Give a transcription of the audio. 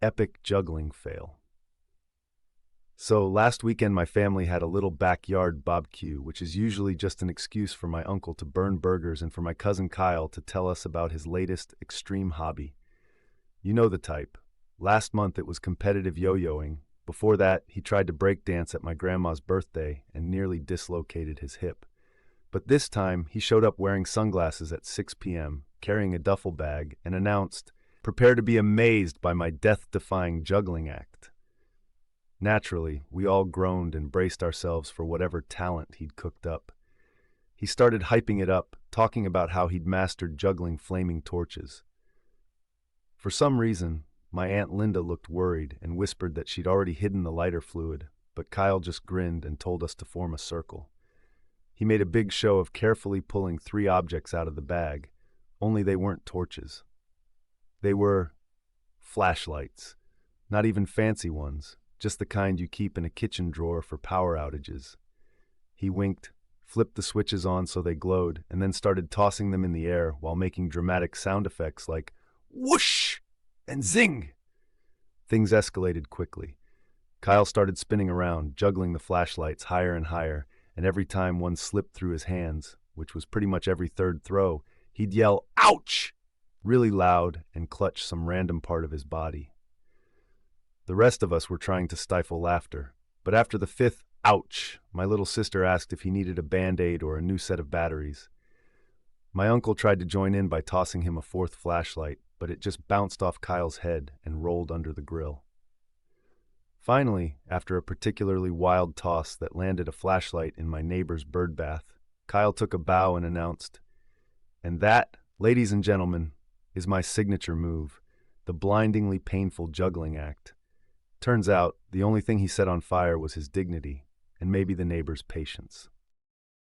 Epic juggling fail. So last weekend my family had a little backyard barbecue, which is usually just an excuse for my uncle to burn burgers and for my cousin Kyle to tell us about his latest extreme hobby. You know the type. Last month it was competitive yo-yoing. Before that, he tried to break dance at my grandma's birthday and nearly dislocated his hip. But this time, he showed up wearing sunglasses at 6 p.m., carrying a duffel bag, and announced, "Prepare to be amazed by my death-defying juggling act." Naturally, we all groaned and braced ourselves for whatever talent he'd cooked up. He started hyping it up, talking about how he'd mastered juggling flaming torches. For some reason, my Aunt Linda looked worried and whispered that she'd already hidden the lighter fluid, but Kyle just grinned and told us to form a circle. He made a big show of carefully pulling 3 objects out of the bag, only they weren't torches. They were flashlights, not even fancy ones, just the kind you keep in a kitchen drawer for power outages. He winked, flipped the switches on so they glowed, and then started tossing them in the air while making dramatic sound effects like whoosh and zing. Things escalated quickly. Kyle started spinning around, juggling the flashlights higher and higher, and every time one slipped through his hands, which was pretty much every third throw, he'd yell, "Ouch!" really loud and clutch some random part of his body. The rest of us were trying to stifle laughter, but after the 5th "ouch," my little sister asked if he needed a Band-Aid or a new set of batteries. My uncle tried to join in by tossing him a 4th flashlight, but it just bounced off Kyle's head and rolled under the grill. Finally, after a particularly wild toss that landed a flashlight in my neighbor's birdbath, Kyle took a bow and announced, "And that, ladies and gentlemen, is my signature move, the blindingly painful juggling act." Turns out, the only thing he set on fire was his dignity, and maybe the neighbor's patience.